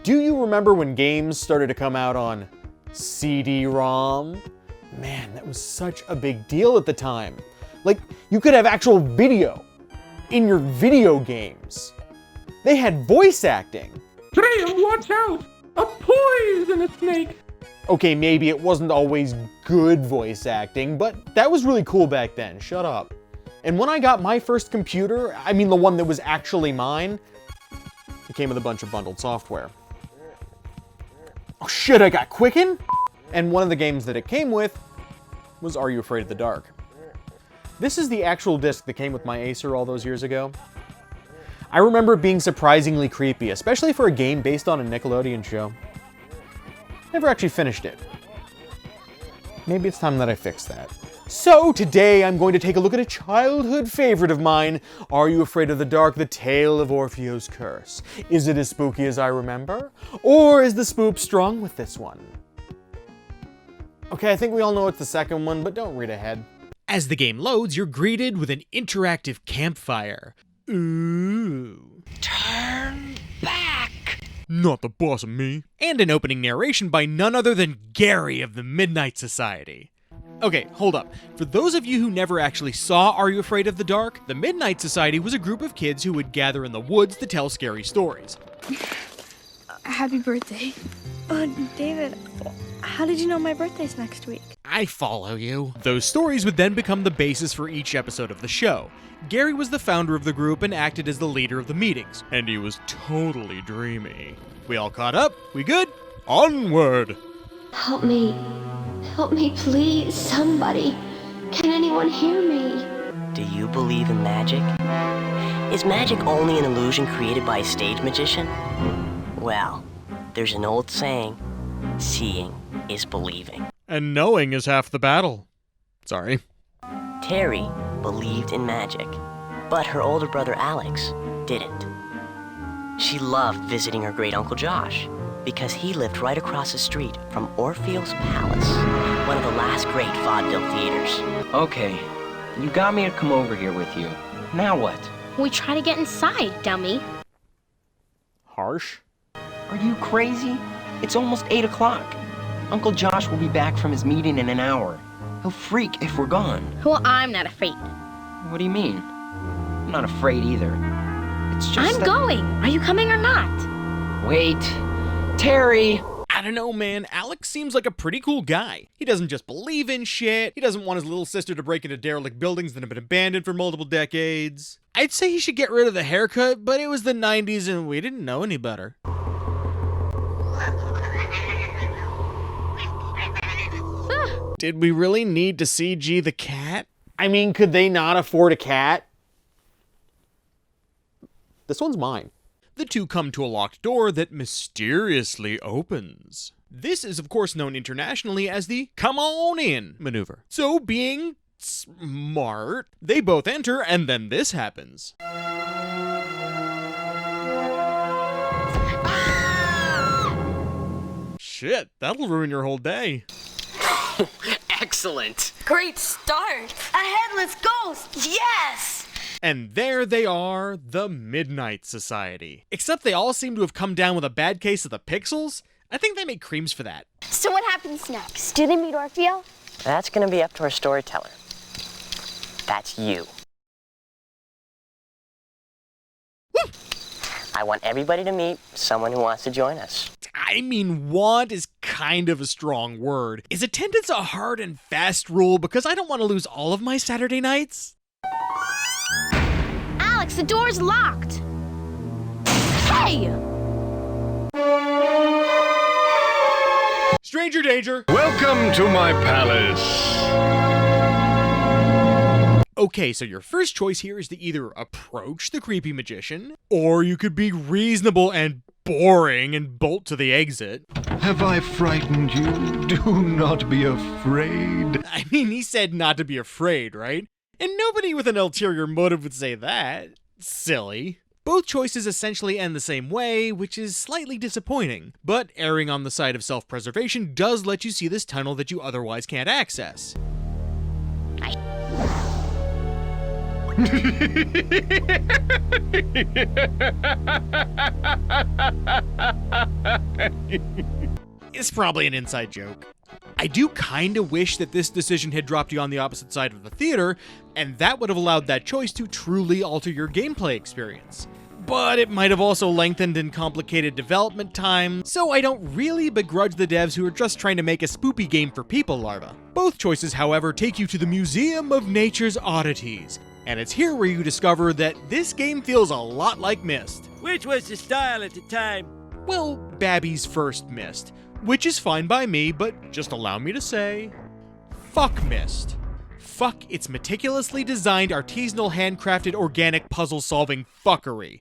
Do you remember when games started to come out on CD-ROM? Man, that was such a big deal at the time. Like, you could have actual video in your video games. They had voice acting. Graham, watch out! A poisonous snake! Okay, maybe it wasn't always good voice acting, but that was really cool back then. Shut up. And when I got my first computer, I mean the one that was actually mine, it came with a bunch of bundled software. Oh shit, I got Quicken? And one of the games that it came with was Are You Afraid of the Dark? This is the actual disc that came with my Acer all those years ago. I remember it being surprisingly creepy, especially for a game based on a Nickelodeon show. Never actually finished it. Maybe it's time that I fix that. So today I'm going to take a look at a childhood favorite of mine, Are You Afraid of the Dark? The Tale of Orpheo's Curse. Is it as spooky as I remember? Or is the spoop strong with this one? Okay, I think we all know it's the second one, but don't read ahead. As the game loads, you're greeted with an interactive campfire. Ooh. Turn back! Not the boss of me. And an opening narration by none other than Gary of the Midnight Society. Okay, hold up. For those of you who never actually saw Are You Afraid of the Dark? The Midnight Society was a group of kids who would gather in the woods to tell scary stories. Happy birthday. David, how did you know my birthday's next week? I follow you. Those stories would then become the basis for each episode of the show. Gary was the founder of the group and acted as the leader of the meetings. And he was totally dreamy. We all caught up? We good? Onward! Help me. Help me, please, somebody. Can anyone hear me? Do you believe in magic? Is magic only an illusion created by a stage magician? Well, there's an old saying, seeing is believing. And knowing is half the battle. Sorry. Terry believed in magic, but her older brother Alex didn't. She loved visiting her great uncle Josh because he lived right across the street from Orpheo's Palace, one of the last great vaudeville theaters. Okay, you got me to come over here with you. Now what? We try to get inside, dummy. Harsh? Are you crazy? It's almost 8 o'clock. Uncle Josh will be back from his meeting in an hour. He'll freak if we're gone. Well, I'm not afraid. What do you mean? I'm not afraid either. It's just I'm going. Are you coming or not? Wait. Terry! I don't know, man. Alex seems like a pretty cool guy. He doesn't just believe in shit. He doesn't want his little sister to break into derelict buildings that have been abandoned for multiple decades. I'd say he should get rid of the haircut, but it was the 90s and we didn't know any better. Did we really need to CG the cat? I mean, could they not afford a cat? This one's mine. The two come to a locked door that mysteriously opens. This is of course known internationally as the come on in maneuver. So being smart, they both enter and then this happens. Shit, that'll ruin your whole day. Excellent! Great start! A headless ghost! Yes! And there they are, the Midnight Society. Except they all seem to have come down with a bad case of the pixels. I think they make creams for that. So what happens next? Do they meet Orpheo? That's gonna be up to our storyteller. That's you. Woo! I want everybody to meet someone who wants to join us. I mean, want is kind of a strong word. Is attendance a hard and fast rule because I don't want to lose all of my Saturday nights? Alex, the door's locked. Hey! Stranger danger! Welcome to my palace. Okay, so your first choice here is to either approach the creepy magician, or you could be reasonable and boring and bolt to the exit. Have I frightened you? Do not be afraid. I mean, he said not to be afraid, right? And nobody with an ulterior motive would say that. Silly. Both choices essentially end the same way, which is slightly disappointing, but erring on the side of self-preservation does let you see this tunnel that you otherwise can't access. It's probably an inside joke. I do kinda wish that this decision had dropped you on the opposite side of the theater, and that would have allowed that choice to truly alter your gameplay experience. But it might have also lengthened and complicated development time, so I don't really begrudge the devs who are just trying to make a spoopy game for people larva. Both choices, however, take you to the Museum of Nature's Oddities, and it's here where you discover that this game feels a lot like Myst. Which was the style at the time? Well, Babby's first Myst, which is fine by me, but just allow me to say, fuck Myst. Fuck its meticulously designed, artisanal, handcrafted, organic, puzzle-solving fuckery.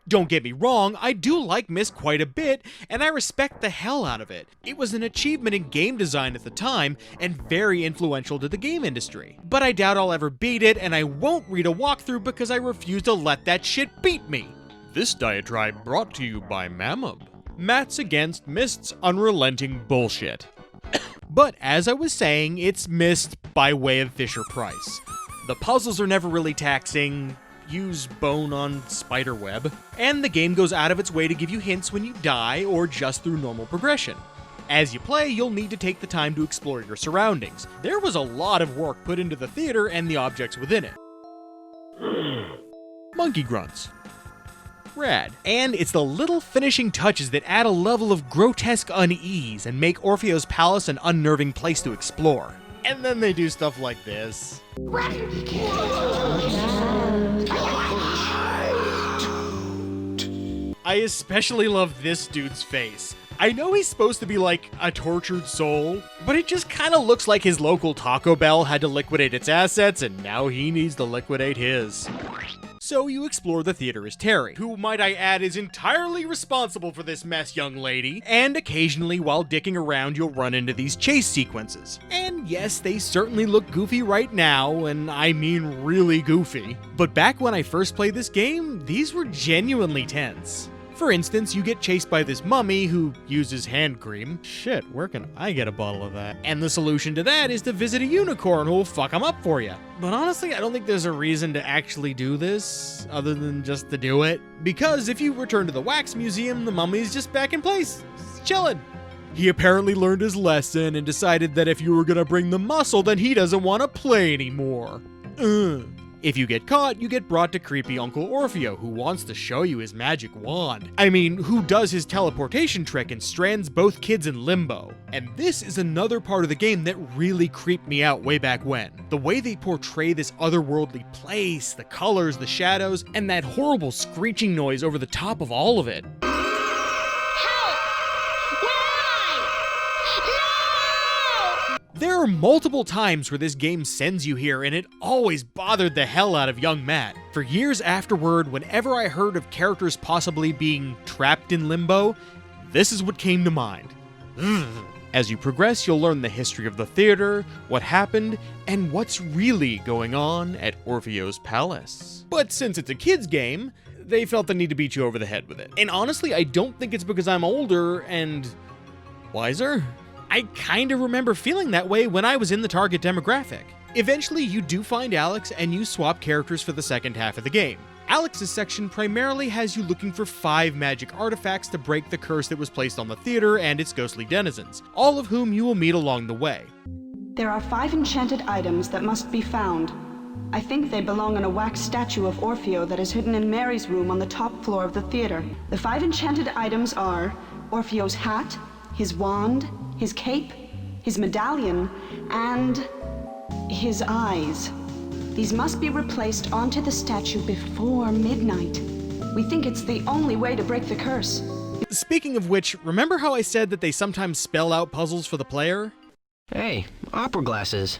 Don't get me wrong, I do like Myst quite a bit, and I respect the hell out of it. It was an achievement in game design at the time, and very influential to the game industry. But I doubt I'll ever beat it, and I won't read a walkthrough because I refuse to let that shit beat me. This diatribe brought to you by Mammoth. Matt's against Myst's unrelenting bullshit. But as I was saying, it's Myst by way of Fisher-Price. The puzzles are never really taxing, use bone on spiderweb, and the game goes out of its way to give you hints when you die or just through normal progression. As you play, you'll need to take the time to explore your surroundings. There was a lot of work put into the theater and the objects within it. Monkey grunts. Rad. And it's the little finishing touches that add a level of grotesque unease and make Orpheo's palace an unnerving place to explore. And then they do stuff like this. I especially love this dude's face. I know he's supposed to be like a tortured soul, but it just kinda looks like his local Taco Bell had to liquidate its assets and now he needs to liquidate his. So you explore the theater as Terry, who, might I add, is entirely responsible for this mess, young lady, and occasionally while dicking around you'll run into these chase sequences. And yes, they certainly look goofy right now, and I mean really goofy. But back when I first played this game, these were genuinely tense. For instance, you get chased by this mummy who uses hand cream. Shit, where can I get a bottle of that? And the solution to that is to visit a unicorn who'll fuck them up for you. But honestly, I don't think there's a reason to actually do this, other than just to do it. Because if you return to the wax museum, the mummy's just back in place, chilling. He apparently learned his lesson and decided that if you were gonna bring the muscle, then he doesn't want to play anymore. If you get caught, you get brought to creepy Uncle Orpheo, who wants to show you his magic wand. I mean, who does his teleportation trick and strands both kids in limbo. And this is another part of the game that really creeped me out way back when. The way they portray this otherworldly place, the colors, the shadows, and that horrible screeching noise over the top of all of it. There are multiple times where this game sends you here, and it always bothered the hell out of young Matt. For years afterward, whenever I heard of characters possibly being trapped in limbo, this is what came to mind. As you progress, you'll learn the history of the theater, what happened, and what's really going on at Orpheo's palace. But since it's a kid's game, they felt the need to beat you over the head with it. And honestly, I don't think it's because I'm older and wiser. I kinda remember feeling that way when I was in the target demographic. Eventually, you do find Alex, and you swap characters for the second half of the game. Alex's section primarily has you looking for 5 magic artifacts to break the curse that was placed on the theater and its ghostly denizens, all of whom you will meet along the way. There are 5 enchanted items that must be found. I think they belong in a wax statue of Orpheo that is hidden in Mary's room on the top floor of the theater. The 5 enchanted items are Orpheo's hat, his wand, his cape, his medallion, and his eyes. These must be replaced onto the statue before midnight. We think it's the only way to break the curse. Speaking of which, remember how I said that they sometimes spell out puzzles for the player? Hey, opera glasses.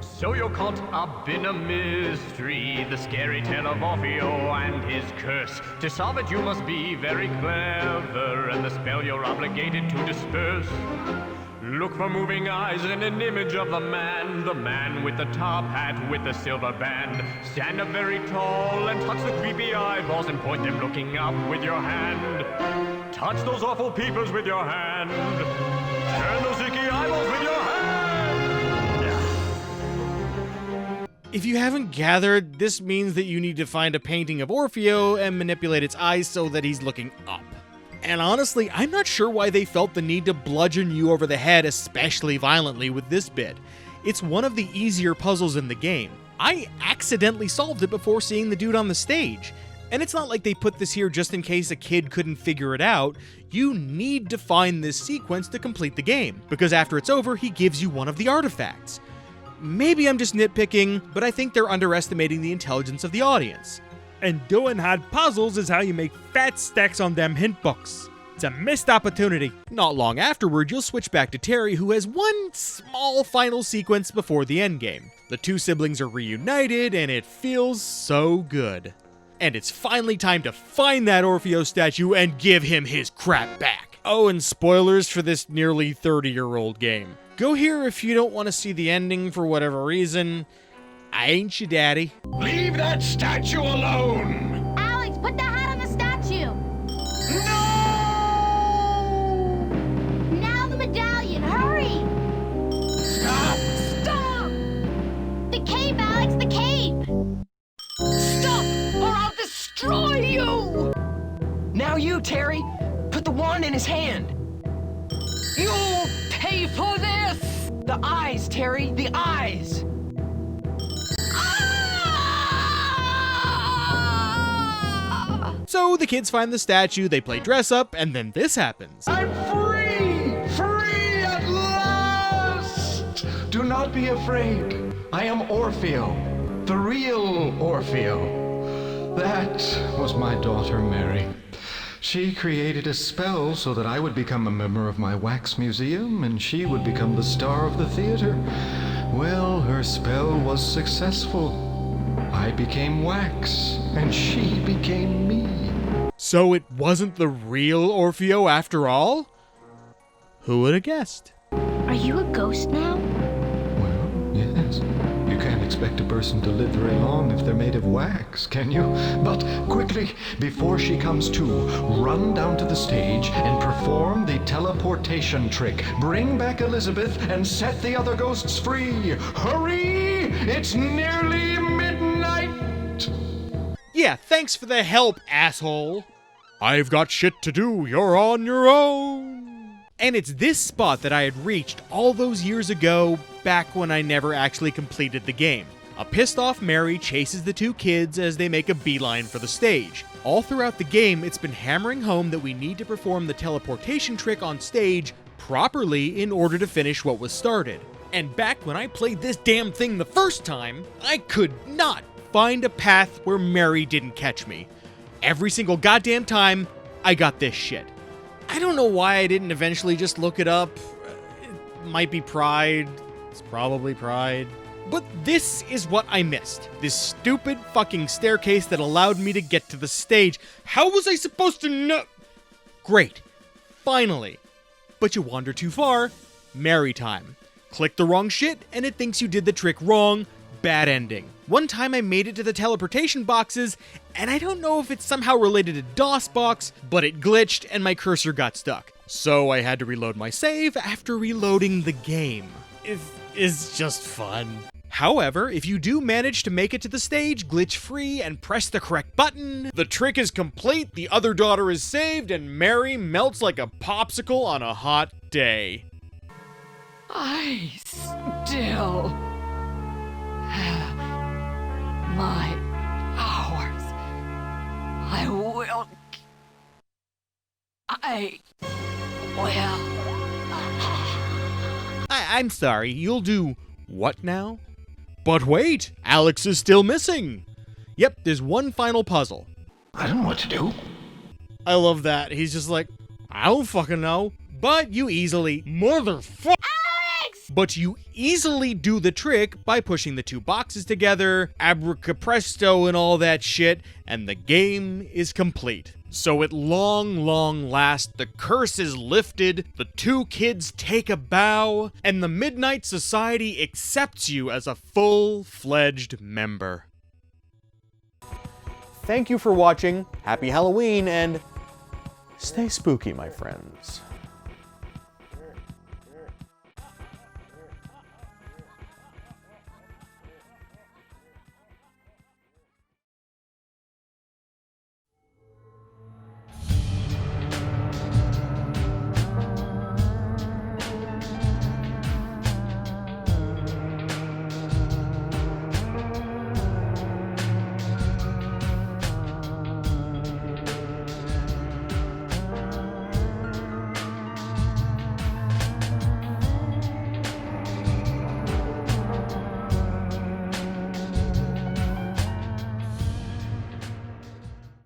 So you're caught up in a mystery, the scary tale of Orpheo and his curse. To solve it you must be very clever, and the spell you're obligated to disperse. Look for moving eyes and an image of the man with the top hat with the silver band. Stand up very tall and touch the creepy eyeballs and point them looking up with your hand. Touch those awful peoples with your hand. Turn those icky eyeballs with your hand. If you haven't gathered, this means that you need to find a painting of Orpheo and manipulate its eyes so that he's looking up. And honestly, I'm not sure why they felt the need to bludgeon you over the head especially violently with this bit. It's one of the easier puzzles in the game. I accidentally solved it before seeing the dude on the stage. And it's not like they put this here just in case a kid couldn't figure it out. You need to find this sequence to complete the game, because after it's over, he gives you one of the artifacts. Maybe I'm just nitpicking, but I think they're underestimating the intelligence of the audience. And doing hard puzzles is how you make fat stacks on them hint books. It's a missed opportunity. Not long afterward, you'll switch back to Terry, who has one small final sequence before the endgame. The two siblings are reunited, and it feels so good. And it's finally time to find that Orpheo statue and give him his crap back. Oh, and spoilers for this nearly 30-year-old game. Go here if you don't want to see the ending for whatever reason. I ain't your daddy. Leave that statue alone! Alex, put the hat on the statue! No! Now the medallion, hurry! Stop! Stop! The cape, Alex, the cape! Stop, or I'll destroy you! Now you, Terry! Put the wand in his hand! You'll pay for this! The eyes, Terry! The eyes! So the kids find the statue, they play dress up, and then this happens. I'm free! Free at last! Do not be afraid. I am Orpheo, the real Orpheo. That was my daughter, Mary. She created a spell so that I would become a member of my wax museum and she would become the star of the theater. Well, her spell was successful. I became wax, and she became me. So it wasn't the real Orpheo after all? Who would have guessed? Are you a ghost now? Well, yes. You can't expect a person to live very long if they're made of wax, can you? But quickly, before she comes to, run down to the stage and perform the teleportation trick. Bring back Elizabeth and set the other ghosts free. Hurry! It's nearly midnight! Yeah, thanks for the help, asshole. I've got shit to do, you're on your own. And it's this spot that I had reached all those years ago, back when I never actually completed the game. A pissed off Mary chases the two kids as they make a beeline for the stage. All throughout the game, it's been hammering home that we need to perform the teleportation trick on stage properly in order to finish what was started. And back when I played this damn thing the first time, I could not find a path where Mary didn't catch me. Every single goddamn time, I got this shit. I don't know why I didn't eventually just look it up. It might be pride. It's probably pride. But this is what I missed. This stupid fucking staircase that allowed me to get to the stage. How was I supposed to know? Great. Finally. But you wander too far. Mary time. Click the wrong shit and it thinks you did the trick wrong. Bad ending. One time I made it to the teleportation boxes, and I don't know if it's somehow related to DOSBox, but it glitched and my cursor got stuck. So I had to reload my save after reloading the game. It's just fun. However, if you do manage to make it to the stage glitch-free and press the correct button, the trick is complete, the other daughter is saved, and Mary melts like a popsicle on a hot day. I still have my powers. I will. I'm sorry, you'll do what now? But wait, Alex is still missing. Yep, there's one final puzzle. I don't know what to do. I love that. He's just like, I don't fucking know. But you easily, motherfucker. But you easily do the trick by pushing the two boxes together, abracapresto and all that shit, and the game is complete. So at long last, the curse is lifted, the two kids take a bow, and the Midnight Society accepts you as a full-fledged member. Thank you for watching, happy Halloween, and Stay spooky, my friends.